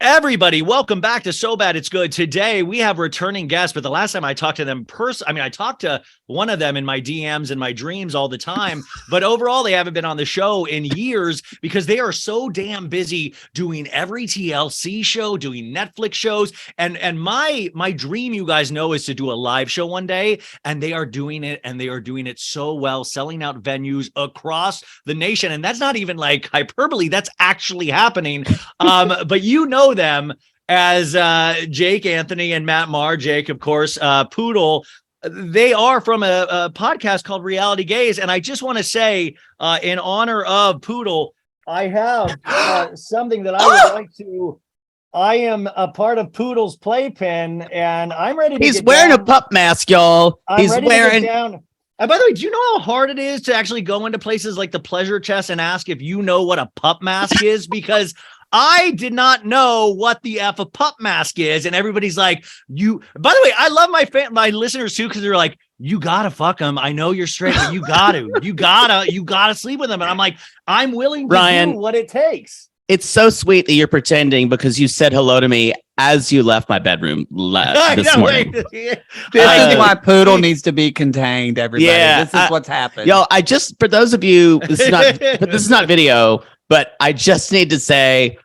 Everybody, welcome back to So Bad It's Good. Today, we have returning guests, but the last time I talked to them I talked to one of them in my DMs and my dreams all the time, but overall, they haven't been on the show in years because they are so damn busy doing every TLC show, doing Netflix shows, and my dream, you guys know, is to do a live show one day, and they are doing it, and they are doing it so well, selling out venues across the nation, and that's not even like hyperbole, that's actually happening, but you know them as Jake, Anthony, and Matt Marr. Jake, of course, Poodle. They are from a podcast called Reality Gaze. And I just want to say, in honor of Poodle, I have something that I would like to. I am a part of Poodle's playpen, and I'm ready to He's wearing a pup mask, y'all. He's wearing. And by the way, do you know how hard it is to actually go into places like the Pleasure Chest and ask if you know what a pup mask is? Because I did not know what the F a pup mask is. And everybody's like, you, by the way, I love my listeners too, because they're like, you gotta fuck them. I know you're straight, but you gotta sleep with them. And I'm like, I'm willing to do what it takes. It's so sweet that you're pretending because you said hello to me as you left my bedroom this morning. This is why Poodle needs to be contained, everybody. Yeah, this is what's happened. Yo, for those of you, this is not video, but I just need to say,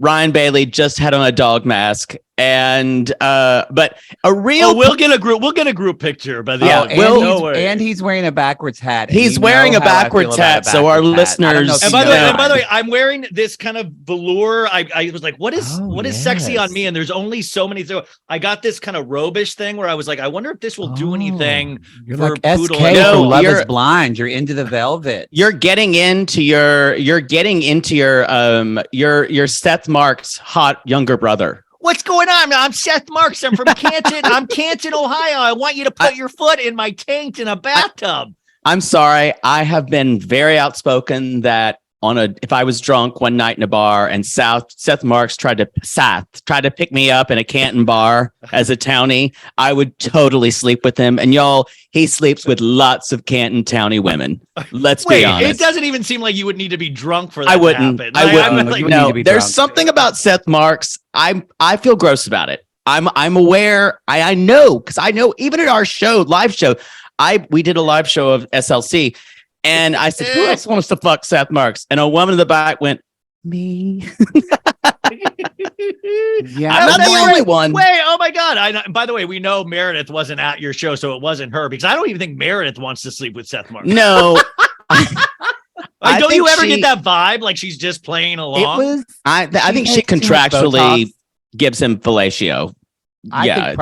Ryan Bailey just had on a dog mask, and but a real. We'll get a group picture, but and he's wearing a backwards hat. He's wearing a backwards hat, so our listeners. And by the way, I'm wearing this kind of velour. I was like, what is sexy on me? And there's only so many. I got this kind of robish thing where I was like, I wonder if this will do anything. You're for like Poodle. SK from Love Is Blind. You're into the velvet. You're getting into your Seth Mark's hot younger brother. What's going on? I'm Seth Marks. I'm from Canton. I'm Canton, Ohio. I want you to put your foot in my taint in a bathtub. I'm sorry. I have been very outspoken that if I was drunk one night in a bar and Seth Marks tried to pick me up in a Canton bar as a townie, I would totally sleep with him. And y'all, he sleeps with lots of Canton townie women. Let's be honest. It doesn't even seem like you would need to be drunk for that. I wouldn't. To happen. I wouldn't. No, there's something about Seth Marks. I feel gross about it. I'm aware. I know, because I know even at our live show, we did a live show of SLC. And I said, who else wants to fuck Seth Marks? And a woman in the back went, me. Yeah, I'm not the only one. Wait, oh my God. By the way, we know Meredith wasn't at your show, so it wasn't her, because I don't even think Meredith wants to sleep with Seth Marks. No. Don't you ever get that vibe? Like she's just playing along? I think she contractually gives him fellatio. I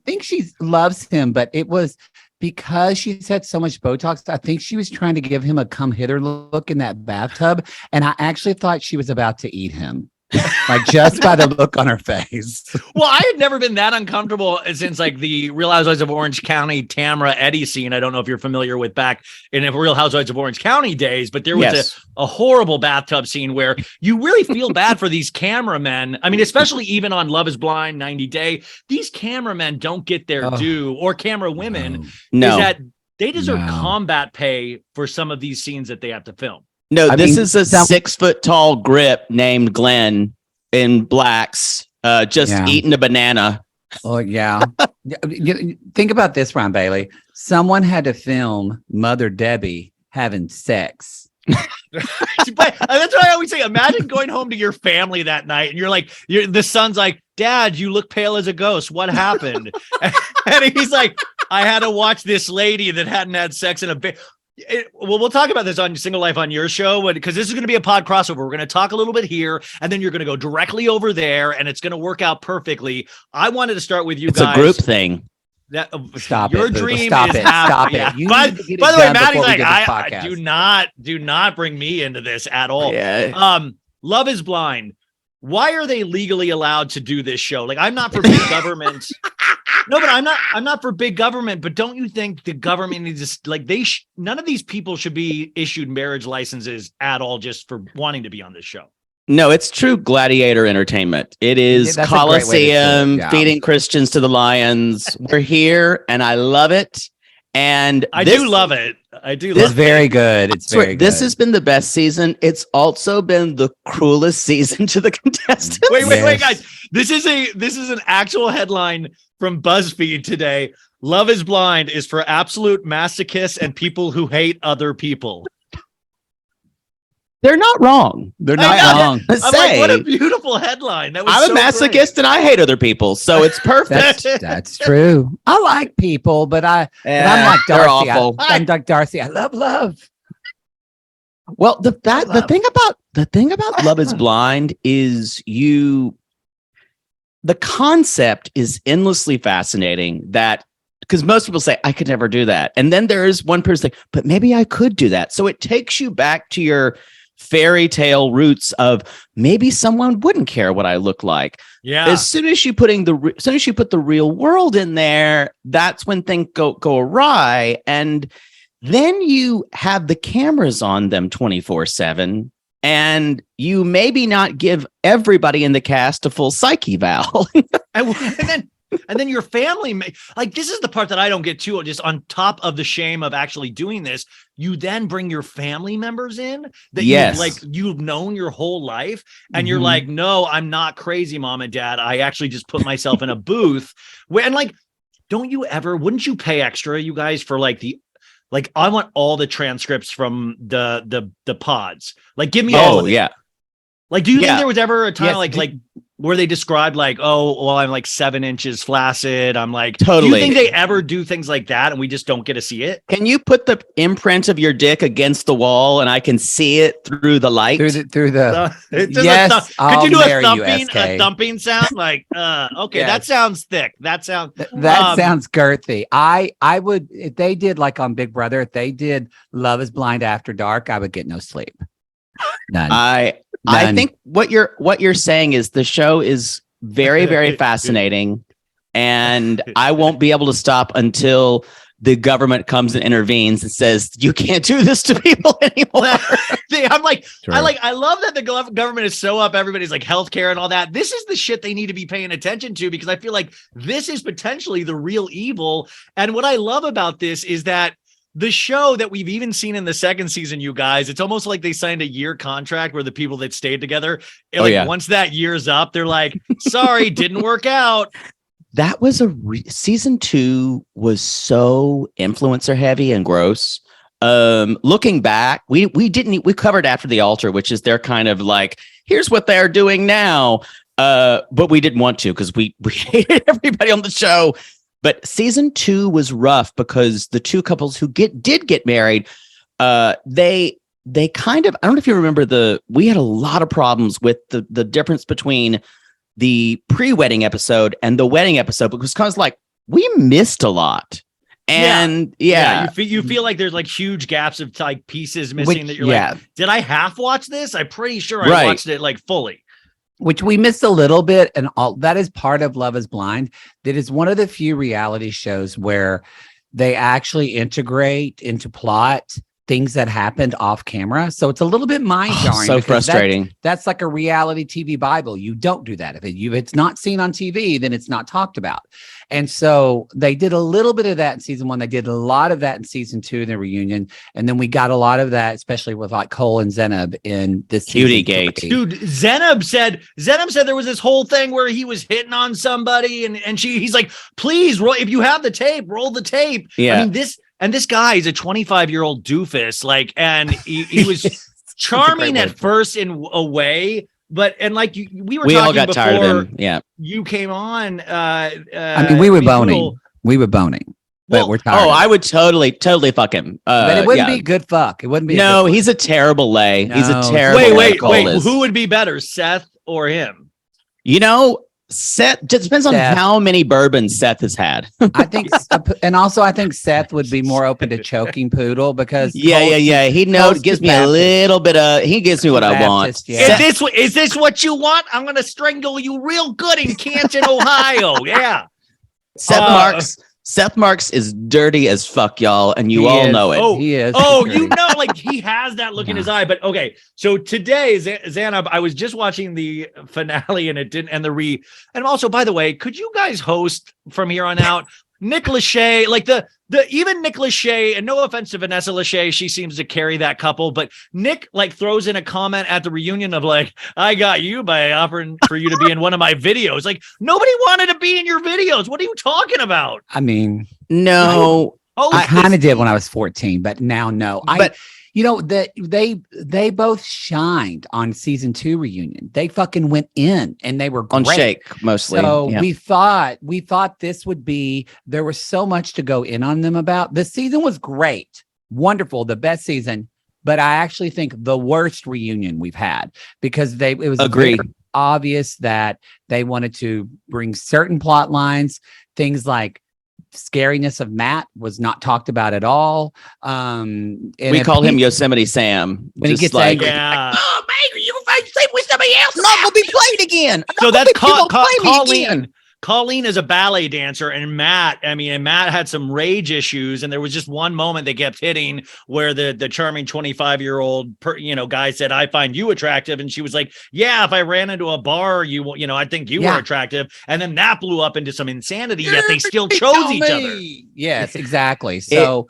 think she loves him, but it was because she's had so much Botox. I think she was trying to give him a come hither look in that bathtub. And I actually thought she was about to eat him. Like just by the look on her face. Well, I had never been that uncomfortable since like the Real Housewives of Orange County Tamra Eddie scene. I don't know if you're familiar with back in the Real Housewives of Orange County days, but there was a horrible bathtub scene where you really feel bad for these cameramen. I mean, especially even on Love Is Blind, 90 Day, these cameramen don't get their due, or camera women. No. Is that they deserve combat pay for some of these scenes that they have to film. No, this is a 6 foot tall grip named Glenn in blacks, eating a banana. Oh, yeah. Think about this, Ron Bailey. Someone had to film Mother Debbie having sex. But that's what I always say. Imagine going home to your family that night and you're like, the son's like, Dad, you look pale as a ghost. What happened? And he's like, I had to watch this lady that hadn't had sex in a bit. We'll talk about this on Single Life on your show, because this is going to be a pod crossover. We're going to talk a little bit here, and then you're going to go directly over there, and it's going to work out perfectly. I wanted to start with you guys. It's a group thing. Stop your it. dream Stop is it. Stop it. By the way, Mattie's like, I do not bring me into this at all. Yeah. Love Is Blind. Why are they legally allowed to do this show? Like, I'm not for big government. No, but I'm not for big government, but don't you think the government needs to, like, none of these people should be issued marriage licenses at all just for wanting to be on this show? No, it's true gladiator entertainment. It is Coliseum, feeding Christians to the lions. We're here and I love it. And I do love it. I do It's love very good. It's very good. This has been the best season. It's also been the cruelest season to the contestants. Wait, guys. This is an actual headline from BuzzFeed today. Love is Blind is for absolute masochists and people who hate other people. They're not wrong. They're not wrong. I'm like, what a beautiful headline. That was I'm a masochist great. and I hate other people, so it's perfect. That's true. I like people, but I'm like Darcy. They're awful. I'm like Darcy. I love love. Well, the thing about Love is Blind is the concept is endlessly fascinating. That because most people say I could never do that, and then there is one person like, but maybe I could do that. So it takes you back to your fairy tale roots of maybe someone wouldn't care what I look like. Yeah. As soon as you put the real world in there, that's when things go awry. And then you have the cameras on them 24/7, and you maybe not give everybody in the cast a full psyche eval. And then your family, like this is the part that I don't get to. Just on top of the shame of actually doing this, you then bring your family members in that you've known your whole life, and you're like, no, I'm not crazy, mom and dad. I actually just put myself in a booth and like, wouldn't you pay extra, you guys, for I want all the transcripts from the pods. Like, give me all of it. Yeah. Like, do you think there was ever a time like where they described like, oh, well, I'm like 7 inches flaccid. I'm like, totally. Do you think they ever do things like that and we just don't get to see it? Can you put the imprint of your dick against the wall and I can see it through the light? Through the yes. Could you do a thumping sound? Like, okay, yes. That sounds thick. That sounds girthy. I would, if they did like on Big Brother, if they did Love is Blind After Dark, I would get no sleep. None. I think what you're saying is the show is very, very fascinating, and I won't be able to stop until the government comes and intervenes and says you can't do this to people anymore. I'm like, true. I love that the government is so up everybody's like healthcare and all that. This is the shit they need to be paying attention to, because I feel like this is potentially the real evil. And what I love about this is that the show that we've even seen in the second season, you guys, it's almost like they signed a year contract where the people that stayed together, once that year's up, they're like, sorry, didn't work out. That was season 2 was so influencer heavy and gross. Looking back, we covered After the Altar, which is their kind of like, here's what they're doing now. But we didn't want to because we hated everybody on the show. But season 2 was rough because the two couples who did get married, they kind of, I don't know if you remember we had a lot of problems with the difference between the pre-wedding episode and the wedding episode, because kind of like we missed a lot. And you feel like there's like huge gaps of like pieces missing that you're like, did I half watch this? I'm pretty sure I watched it like fully. Which we missed a little bit, and all that is part of Love is Blind. That is one of the few reality shows where they actually integrate into plot things that happened off camera. So it's a little bit mind jarring. So frustrating. That's like a reality TV Bible. You don't do that. If it's not seen on TV, then it's not talked about. And so they did a little bit of that in season 1. They did a lot of that in season 2 in the reunion. And then we got a lot of that, especially with like Cole and Zenab in this Cutie Gate. Dude, Zenab said there was this whole thing where he was hitting on somebody and he's like, please roll, if you have the tape, roll the tape. Yeah. I mean, this guy is a 25-year-old doofus, like, and he was charming at first in a way, but we all got tired of him. Yeah, you came on. I mean, we were boning. But we're tired. I would totally fuck him. But it wouldn't be good fuck. It wouldn't be. No, he's a terrible lay. No. He's a terrible. Wait. Who would be better, Seth or him? You know, Seth, just depends on how many bourbons Seth has had. I think, and also I think Seth would be more open to choking Poodle because he knows, gives me Baptist. A little bit of, he gives me what I want. Yeah. Is this what you want? I'm going to strangle you real good in Canton, Ohio. Yeah. Seth Marks is dirty as fuck, y'all, and you all know it. He is. Oh, you know, like he has that look in his eye. But okay, so today, Zanab, I was just watching the finale, and it didn't, and also, by the way, could you guys host from here on out? Nick Lachey, like the even Nick Lachey, and no offense to Vanessa Lachey, she seems to carry that couple, but Nick like throws in a comment at the reunion of like, I got you by offering for you to be in one of my videos. Like nobody wanted to be in your videos. What are you talking about? I mean, No. I kind of did when I was 14, but now no. They both shined on season 2 reunion. They fucking went in and they were great. On Shake mostly. So we thought this would be, there was so much to go in on them about. The season was great, wonderful, the best season, but I actually think the worst reunion we've had because it was very obvious that they wanted to bring certain plot lines, things like scariness of Matt was not talked about at all. And we call him Yosemite Sam. When he gets angry, like, oh man, you sleep with somebody else. I'm not gonna be played again. So that's Colleen. Colleen is a ballet dancer, and Matt had some rage issues, and there was just one moment they kept hitting where the charming 25-year-old guy said, "I find you attractive," and she was like, "Yeah, if I ran into a bar, I think you were attractive," and then that blew up into some insanity. Yet they still chose each other. Yes, exactly. So.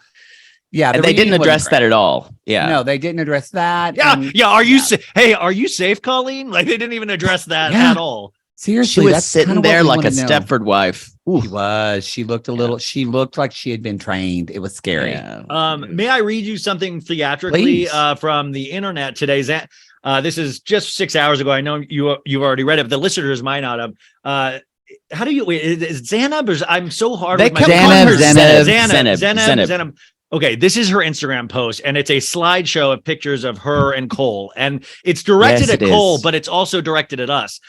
And they didn't address that at all. Yeah. No, they didn't address that. Are you safe, Colleen? Like they didn't even address that at all. Seriously, she was sitting there like a Stepford wife. She was. She looked she looked like she had been trained. It was scary. Yeah. May I read you something theatrically from the internet today? This is just 6 hours ago. I know you've already read it, but the listeners might not have. How do you is Zanab? Or I'm so hard with my Zanab. Okay, this is her Instagram post, and it's a slideshow of pictures of her and Cole, and it's directed at Cole, but it's also directed at us.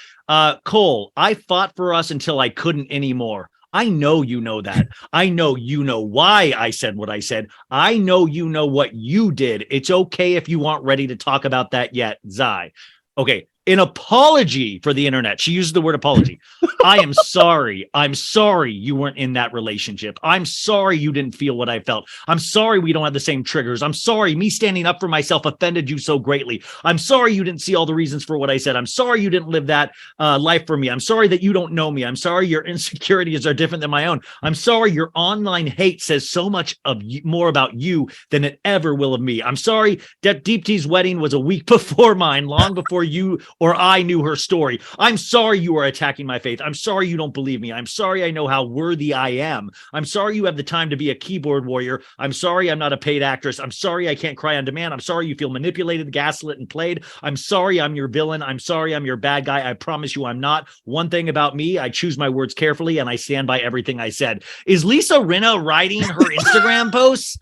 Cole, I fought for us until I couldn't anymore. I know you know that. I know you know why I said what I said. I know you know what you did. It's okay if you aren't ready to talk about that yet, Zai. Okay, an apology for the internet. She used the word apology. I am sorry. I'm sorry you weren't in that relationship. I'm sorry you didn't feel what I felt. I'm sorry we don't have the same triggers. I'm sorry me standing up for myself offended you so greatly. I'm sorry you didn't see all the reasons for what I said. I'm sorry you didn't live that life for me. I'm sorry that you don't know me. I'm sorry your insecurities are different than my own. I'm sorry your online hate says so much more about you than it ever will of me. I'm sorry that Deep T's wedding was a week before mine, long before you or I knew her story. I'm sorry you are attacking my faith. I'm sorry you don't believe me. I'm sorry I know how worthy I am. I'm sorry you have the time to be a keyboard warrior. I'm sorry I'm not a paid actress. I'm sorry I can't cry on demand. I'm sorry you feel manipulated, gaslit, and played. I'm sorry I'm your villain. I'm sorry I'm your bad guy. I promise you I'm not. One thing about me, I choose my words carefully, and I stand by everything I said. Is Lisa Rinna writing her Instagram posts?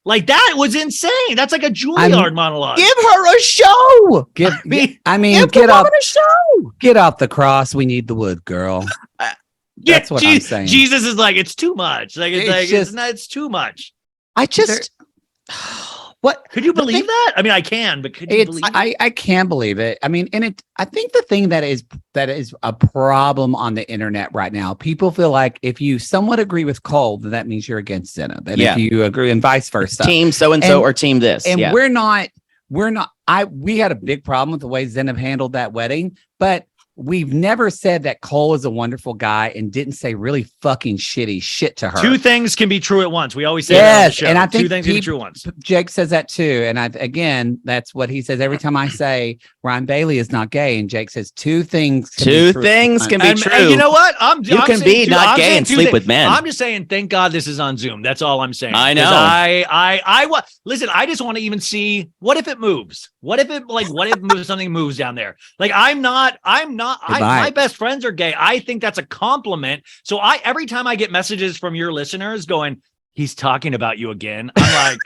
Like that was insane. That's like a Juilliard monologue. Give her a show. Give get off a show. Get off the cross. We need the wood, girl. That's what I'm saying. Jesus is like, it's too much. Like it's too much. I just what could you believe that? I mean, I can, but could you believe it? I can believe it. I mean, I think the thing that is a problem on the internet right now, people feel like if you somewhat agree with Cole, then that means you're against Zenna. And if you agree, and vice versa. Team so-and-so or team this. And we had a big problem with the way Zenna handled that wedding, but we've never said that Cole is a wonderful guy and didn't say really fucking shitty shit to her. Two things can be true at once. We always say that on the show. And I think two things can be true at once. Jake says that too. And again, that's what he says every time I say Ryan Bailey is not gay. And Jake says two things can be true. And you know what? You can be not gay and sleep with men. I'm just saying, thank God this is on Zoom. That's all I'm saying. I know. Listen, I just want to even see what if it moves? What if something moves down there? Like my best friends are gay. I think that's a compliment. So every time I get messages from your listeners going, he's talking about you again, I'm like,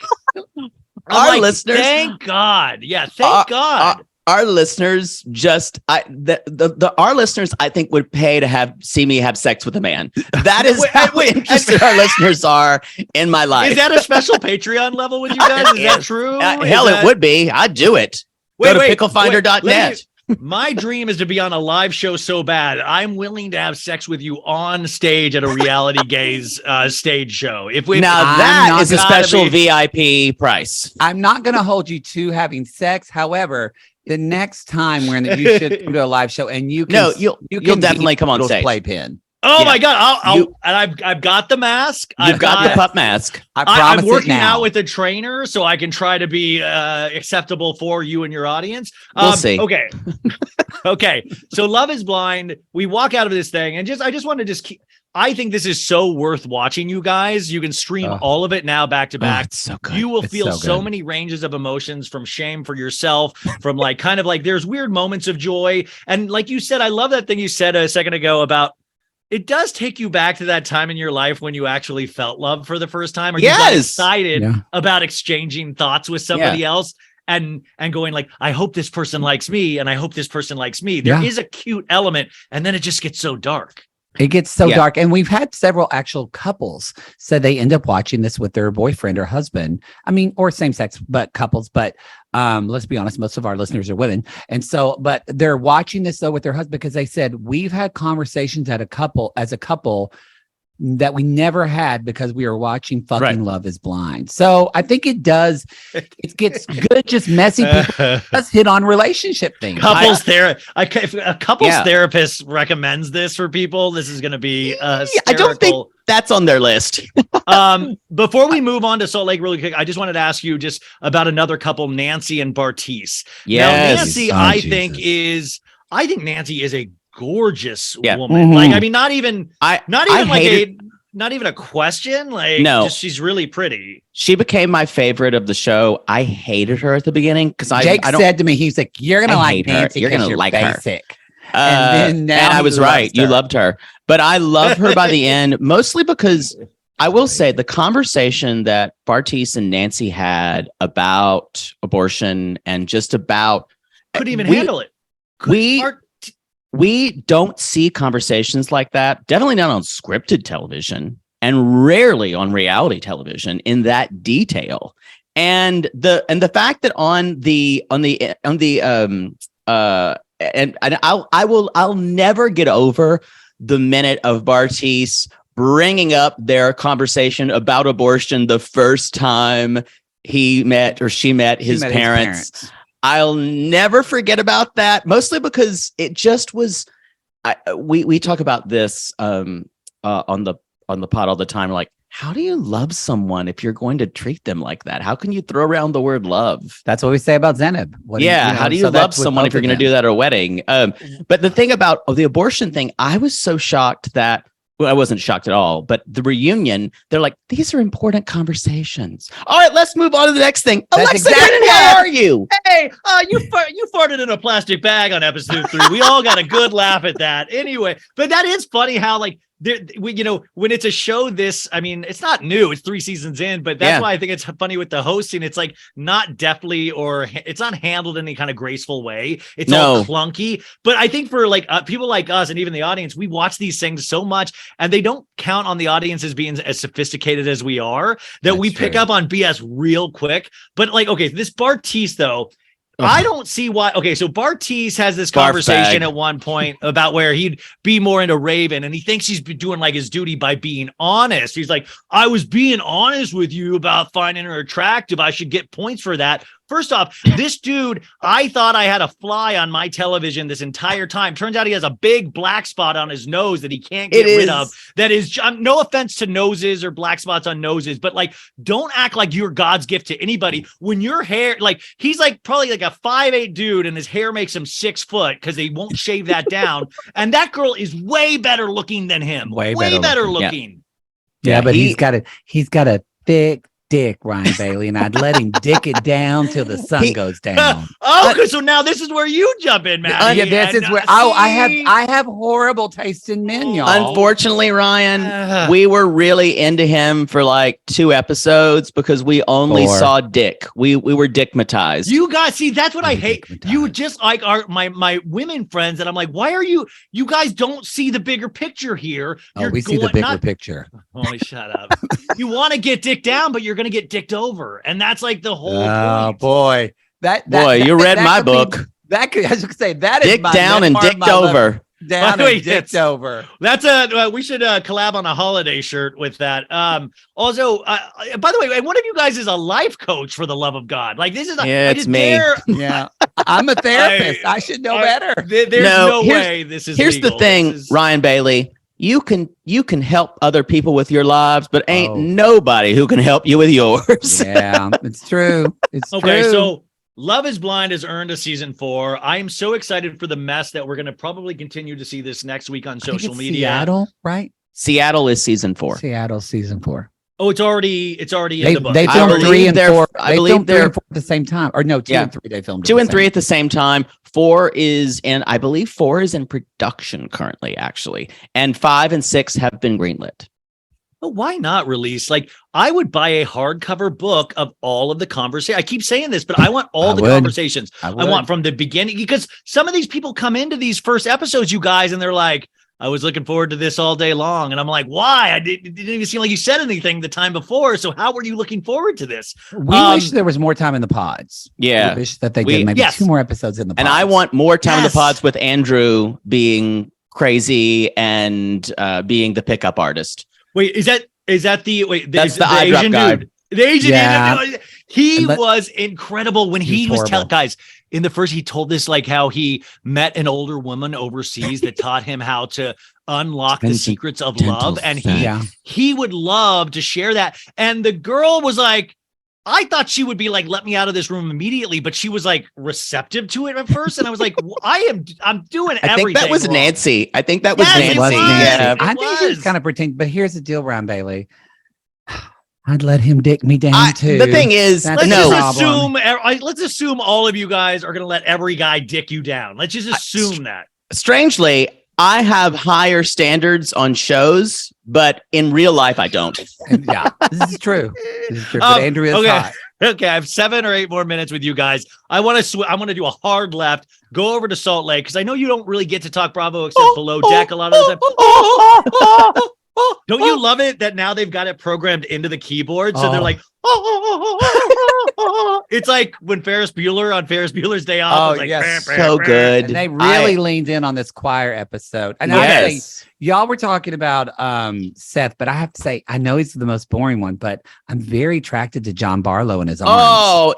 our listeners, thank God. Yeah, thank God. Our listeners our listeners, I think, would pay to see me have sex with a man. That is how interested our listeners are in my life. Is that a special Patreon level with you guys? Is that true? It would be. I'd do it. Go to picklefinder.net. My dream is to be on a live show so bad. I'm willing to have sex with you on stage at a reality gaze stage show. That is a special VIP price. I'm not going to hold you to having sex. However, the next time you should come to a live show and you'll definitely come on stage. Playpen. Oh Yeah. my God. And I've got the mask. You've got the pup mask. I promise I'm it working now. out with a trainer so I can try to be acceptable for you and your audience. We'll see. Okay. Okay. So Love is Blind. We walk out of this thing and I just want to keep. I think this is so worth watching, you guys. You can stream all of it now back to back. It's so good. You will feel so good. many ranges of emotions, from shame for yourself, from like kind of like there's weird moments of joy. And like you said, I love that thing you said a second ago about it does take you back to that time in your life when you actually felt love for the first time, or you got excited about exchanging thoughts with somebody else. And going like, I hope this person likes me, and I hope this person likes me. There is a cute element, and then it just gets so dark. It gets so dark. And we've had several actual couples said they end up watching this with their boyfriend or husband. I mean, or same sex, but couples. But let's be honest, most of our listeners are women. And so, but they're watching this though with their husband because they said, we've had conversations as a couple that we never had because we were watching fucking Love is Blind. So I think it gets good, just messy people. Let's hit on relationship things. Couples therapy. If a couples therapist recommends this for people, this is going to be I don't think that's on their list. Before we move on to Salt Lake really quick, I just wanted to ask you just about another couple, Nancy and Bartise. Yes. Now, Nancy, I think Nancy is a gorgeous woman. Like, I mean, not even a question. Like, just, she's really pretty. She became my favorite of the show. I hated her at the beginning because Jake said to me, he's like, "You're gonna like Nancy. You're gonna like basic." her. And I was right. You loved her, but I loved her by the end, mostly because I will say the conversation that Bartise and Nancy had about abortion and just about couldn't even handle it. We don't see conversations like that, definitely not on scripted television and rarely on reality television in that detail. And the fact that I'll never get over the minute of Bartise bringing up their conversation about abortion the first time she met his parents. I'll never forget about that, mostly because it just was. We talk about this on the pod all the time. Like, how do you love someone if you're going to treat them like that? How can you throw around the word love? That's what we say about Zenib. How do you love someone if you're going to do that at a wedding? But the thing about the abortion thing, I was so shocked that. Well, I wasn't shocked at all, but the reunion, they're like, these are important conversations. All right, let's move on to the next thing. Alexa, how are you? Hey, you farted in a plastic bag on episode 3. We all got a good laugh at that. Anyway, but that is funny how like, when it's a show this, I mean, it's not new. It's 3 seasons in, but that's why I think it's funny with the hosting. It's like not deftly or it's not handled in any kind of graceful way. It's all clunky. But I think for like people like us and even the audience, we watch these things so much and they don't count on the audience as being as sophisticated as we are that we pick up on BS real quick. But like, okay, this Bartise though, I don't see why. Okay, so Bartise has this conversation at one point about where he'd be more into Raven, and he thinks he's doing like his duty by being honest. He's like, I was being honest with you about finding her attractive. I should get points for that. First off, this dude, I thought I had a fly on my television this entire time. Turns out he has a big black spot on his nose that he can't get rid of. That is, no offense to noses or black spots on noses, but like, don't act like you're God's gift to anybody. When your hair, like, he's like probably like a 5'8" dude and his hair makes him 6 foot because they won't shave that down. And that girl is way better looking than him. Way better looking. Yeah, but he's got a thick dick, Ryan Bailey, and I'd let him dick it down till the sun goes down. So now this is where you jump in, Mattie. This is where I have horrible taste in men, y'all. Unfortunately, Ryan, we were really into him for like 2 episodes because we only saw dick. We were dickmatized. You guys see, that's what I hate. You just like my women friends, and I'm like, why are you guys don't see the bigger picture here? We see the bigger picture. Holy shut up. You want to get dick down, but you're going to get dicked over. And that's like the whole point. Boy. You read my book. I was going to say that dick is down and dicked over. Down and dicked over. That's we should collab on a holiday shirt with that. Also, by the way, one of you guys is a life coach, for the love of God. Like, this is it's me. Yeah. I'm a therapist. I should know better. There's no way this is Here's legal. The thing, Ryan Bailey. you can help other people with your lives, but ain't Oh. nobody who can help you with yours. Yeah, it's true. It's Okay, true. so Love is Blind has earned a season 4. I am so excited for the mess that we're going to probably continue to see this next week on I think social it's media. Seattle, right? Seattle is season 4. Seattle season 4. Oh, it's already in They the book. they I filmed believe 3 and they're- 4. I They believe filmed 3 they're- and 4 at the same time, or no, 2 Yeah. and 3 they filmed. 2 at and the 3 same at the same time. 4 is in, I believe 4 is in production currently, actually, and 5 and 6 have been greenlit. But why not release? Like, I would buy a hardcover book of all of the conversation. I keep saying this, but I want all I the would. conversations. I I would. want from the beginning, because some of these people come into these first episodes, you guys, and they're like, I was looking forward to this all day long. And I'm like, why? It didn't even seem like you said anything the time before. So how were you looking forward to this? We wish there was more time in the pods. Yeah. We wish that they We- did maybe yes. 2 more episodes in the pods. And I want more time in Yes. the pods with Andrew being crazy and being the pickup artist. Wait, is that the wait? That's is the eye drop Asian guy. dude. The Asian Yeah. dude. He And let- was incredible when he He was was telling horrible. guys in the first. He told this like how he met an older woman overseas that taught him how to unlock the Gentle- secrets of gentle love, and step. Yeah. he would love to share that. And the girl was like, I thought she would be like, let me out of this room immediately, but she was like receptive to it at first. And I was like, I'm doing I everything. think that was wrong. Nancy. I think that was Yes, it Nancy. was. Yeah. It I think he was was. kind of pretending, but here's the deal, Ryan Bailey. I'd let him dick me down too. The thing is, That's Let's no. just problem. let's assume all of you guys are going to let every guy dick you down. Let's just assume that. strangely, I have higher standards on shows, but in real life, I don't. Yeah, this is true. This is true. But Andrew is okay. hot. Okay, I have 7 or 8 more minutes with you guys. I want to do a hard left, go over to Salt Lake, because I know you don't really get to talk Bravo except below deck a lot of the time. Don't you love it that now they've got it programmed into the keyboard? So they're Oh. like, it's like when Ferris Bueller on Ferris Bueller's Day Off. Oh, was like, yes. So good. And they really leaned in on this choir episode. And Yes. y'all were talking about Seth, but I have to say, I know he's the most boring one, but I'm very attracted to John Barlow and his arms. Oh,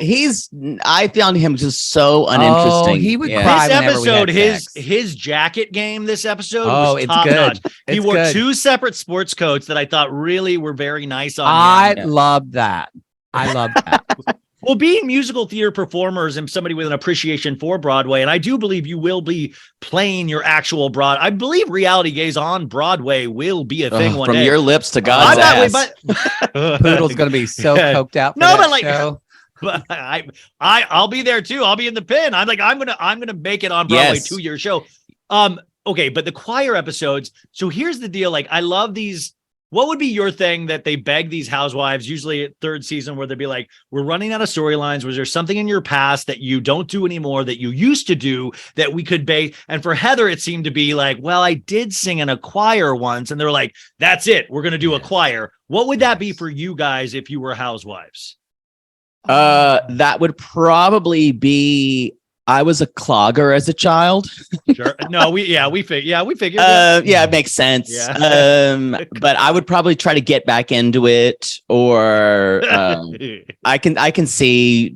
I found him just so uninteresting. he would Yeah. cry. This whenever we had episode, sex. his jacket game this episode Oh, was it's top good. notch. He It's wore good. 2 separate sports coats that I thought really were very nice on I him. love that. I love that. Well, being musical theater performers and somebody with an appreciation for Broadway, and I do believe you will be playing your actual I believe reality gaze on Broadway will be a thing one From day. your lips to I'm God's not- ass. but Poodle's going to be so coked out for No, that but like- show. But I'll be there too. I'll be in the pin. I'm gonna make it on Broadway Yes. 2-year show. Okay, but the choir episodes. So here's the deal. Like, I love these. What would be your thing that they beg these housewives, usually at 3rd season, where they'd be like, we're running out of storylines. Was there something in your past that you don't do anymore that you used to do that we could base? And for Heather, it seemed to be like, well, I did sing in a choir once. And they're like, that's it. We're going to do a choir. What would that be for you guys if you were housewives? That would probably be. I was a clogger as a child. Sure. No, we figured. Yeah, it makes sense. Yeah. But I would probably try to get back into it, or I can see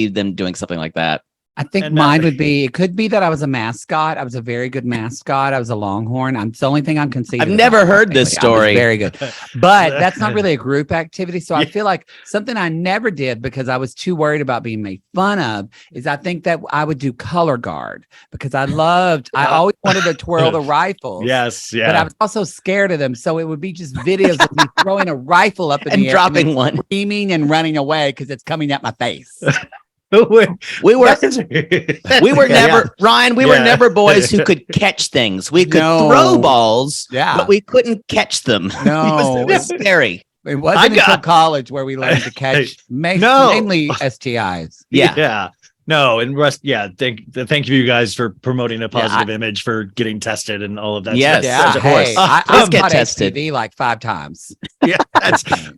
them doing something like that. I think And, mine would be, it could be that I was a mascot. I was a very good mascot. I was a Longhorn. It's the only thing I'm conceding. I've never heard this story. Very good. But that's not really a group activity. So I Yeah. feel like something I never did because I was too worried about being made fun of is I think that I would do color guard because I always wanted to twirl the rifles. Yes. But I Yeah. was also scared of them. So it would be just videos of me throwing a rifle up in And the air dropping then one. screaming and running away because it's coming at my face. We were never Ryan. We were Yeah. never boys who could catch things. We could No. throw balls, Yeah. but we couldn't catch them. No. it was scary. It wasn't I got- until college where we learned to catch No. mainly STIs. Yeah. Yeah. No, and rest. Yeah. Thank you guys for promoting a positive image for getting tested and all of that. Yes. stuff. of course. Hey, Let's I've get caught tested. HPV like 5 times. Yeah.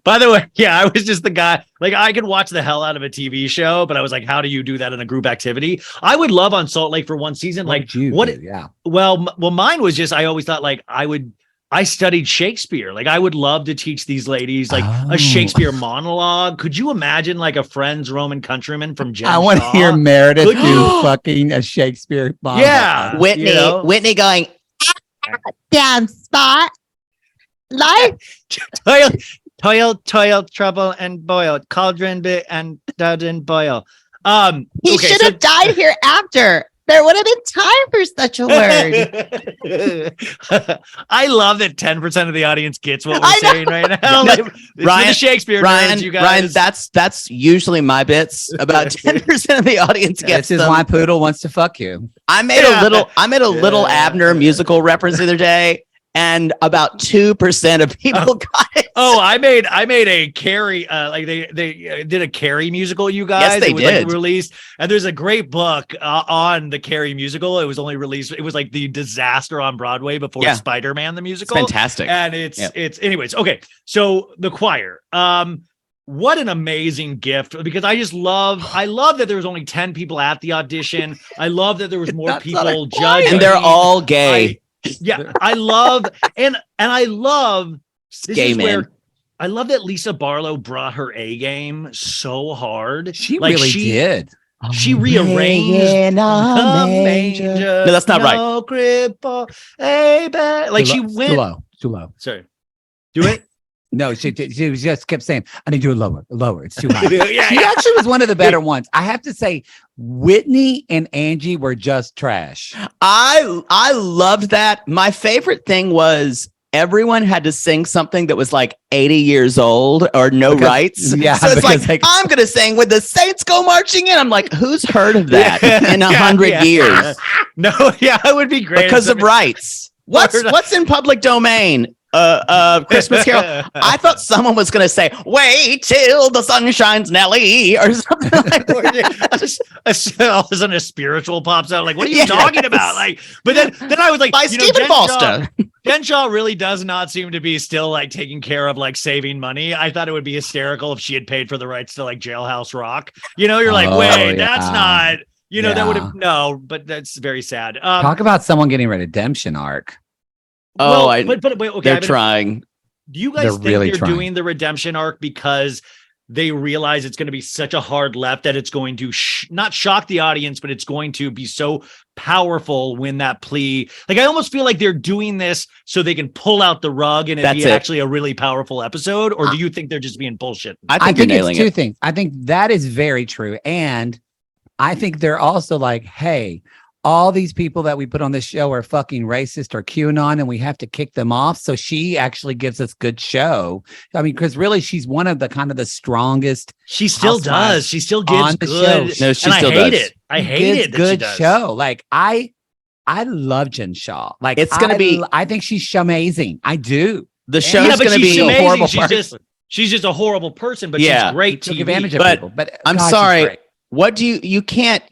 By the way, yeah, I was just the guy. Like, I could watch the hell out of a TV show, but I was like, how do you do that in a group activity? I would love on Salt Lake for one season. Like, what? Yeah. Well, mine was just, I always thought like I studied Shakespeare. Like, I would love to teach these ladies like Oh. a Shakespeare monologue. Could you imagine like a Friend's Roman countryman from Jen I want to Shaw? hear Meredith Could do you? fucking a Shakespeare monologue. Yeah. Whitney, You know? Whitney going. damn spot. Life. Toil, trouble, and boil. Cauldron bit and doesn't boil. He should have died here after. There would have been time for such a word. I love that 10% of the audience gets what we're saying right now. No, It's Ryan, for the Shakespeare nerds, you guys. Ryan, that's usually my bits. About 10% of the audience gets This is them. why Poodle wants to fuck you. I made a little Abner musical reference the other day, and about 2% of people got it. Oh, I made a Carrie, like they did a Carrie musical, you guys. Yes, they it was, did. Like, released, and there's a great book on the Carrie musical. It was only released. It was like the disaster on Broadway before Spider-Man the musical. It's fantastic, and it's anyways. Okay, so the choir. What an amazing gift, because I love that there was only 10 people at the audition. I love that there was more people judging, and they're all gay. I love and I love this gay is men. where I love that Lisa Barlow brought her A game so hard. She Like, really did. She rearranged the manger. No, that's not right. No cripple, like she went too low. Sorry, do it. No, she just kept saying, "I need to do it lower. It's too high." Yeah, She actually was one of the better ones. I have to say, Whitney and Angie were just trash. I loved that. My favorite thing was everyone had to sing something that was like 80 years old or rights. Yeah, so it's like, I'm going to sing "When the Saints Go Marching In." I'm like, who's heard of that in 100 years? No, it would be great Because of rights. What's in public domain? Christmas Carol. I thought someone was going to say, "Wait till the sun shines, Nelly," or something like that. All of a sudden a spiritual pops out. Like, what are you talking about? Like, but then I was like, by Stephen Foster. Jen Shaw really does not seem to be still like taking care of like saving money. I thought it would be hysterical if she had paid for the rights to like Jailhouse Rock. You're like, wait, that's not. That would have but that's very sad. Talk about someone getting a redemption arc. Oh, but okay, they're trying. Do you guys think they're doing the redemption arc because they realize it's going to be such a hard left that it's going to not shock the audience, but it's going to be so powerful when that plea? Like, I almost feel like they're doing this so they can pull out the rug and it'd be actually a really powerful episode. Or do you think they're just being bullshit? I think it's two things. I think that is very true. And I think they're also like, hey, all these people that we put on this show are fucking racist or QAnon, and we have to kick them off. So she actually gives us good show. I mean, because really, she's one of the kind of the strongest. She still does. She still gives good. No, she still does. I hate it. Good show. Like I love Jen Shaw. Like it's gonna be. I think she's amazing. I do. The show's gonna be amazing. horrible. She's just a horrible person, but she's great. Took advantage of people. But I'm sorry. What do you can't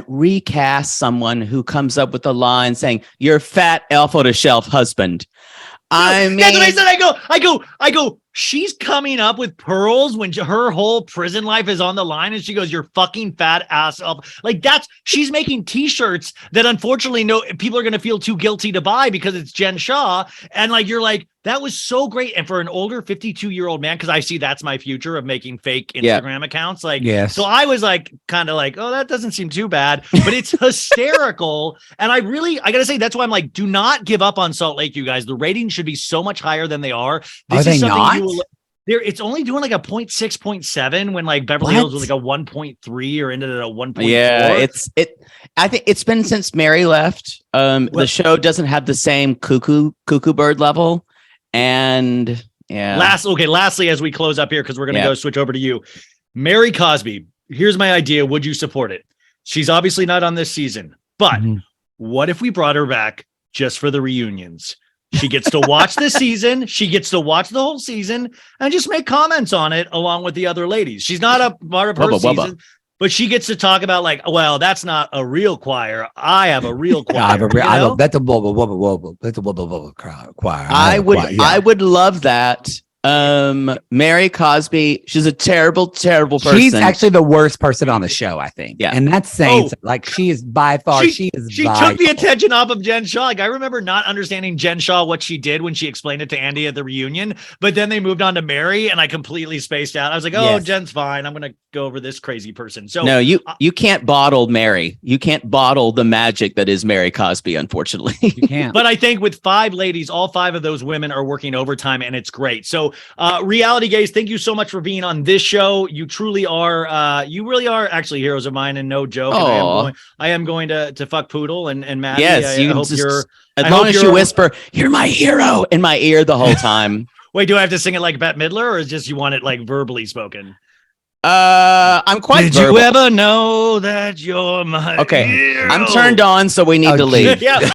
recast someone who comes up with a line saying "you're fat elf on a shelf husband." I mean, that's what I said. I go. She's coming up with pearls when her whole prison life is on the line, and she goes, "You're fucking fat ass up." Like she's making T-shirts that unfortunately people are going to feel too guilty to buy because it's Jen Shaw, and like you're like, that was so great. And for an older 52-year-old man, because I see that's my future of making fake Instagram accounts. Like, so I was like, kind of like, oh, that doesn't seem too bad, but it's hysterical. And I gotta say, that's why I'm like, do not give up on Salt Lake, you guys. The ratings should be so much higher than they are. Are they not? It's only doing like a 0.6, 0.7 when like Beverly Hills was like a 1.3 or ended at a 1.4. Yeah, I think it's been since Mary left. The show doesn't have the same cuckoo bird level. And lastly, as we close up here, because we're gonna go switch over to you, Mary Cosby. Here's my idea. Would you support it? She's obviously not on this season, but what if we brought her back just for the reunions? She gets to watch the season. She gets to watch the whole season and just make comments on it along with the other ladies. She's not a part of her season, but she gets to talk about like, well, that's not a real choir. I have a real choir. That's a choir. I would love that. Mary Cosby, she's a terrible, terrible person. She's actually the worst person on the show, I think. Yeah. And that's saying like she is by far, she took the attention off of Jen Shaw. Like I remember not understanding Jen Shaw, what she did when she explained it to Andy at the reunion, but then they moved on to Mary and I completely spaced out. I was like, oh, Yes. Jen's fine. I'm going to go over this crazy person. So no, you can't bottle Mary. You can't bottle the magic that is Mary Cosby, unfortunately. You can't. But I think with 5 ladies, all 5 of those women are working overtime and it's great. So Reality Gaze, thank you so much for being on this show. You truly are, you really are actually heroes of mine and no joke. And I am going to fuck Poodle and Mattie. Yes, I hope you're, as long as you whisper, "You're my hero" in my ear the whole time. Wait, do I have to sing it like Bette Midler or is just you want it like verbally spoken? I'm quite Did verbal. you ever know that you're my Okay, hero? I'm turned on, so we need to leave. Yeah.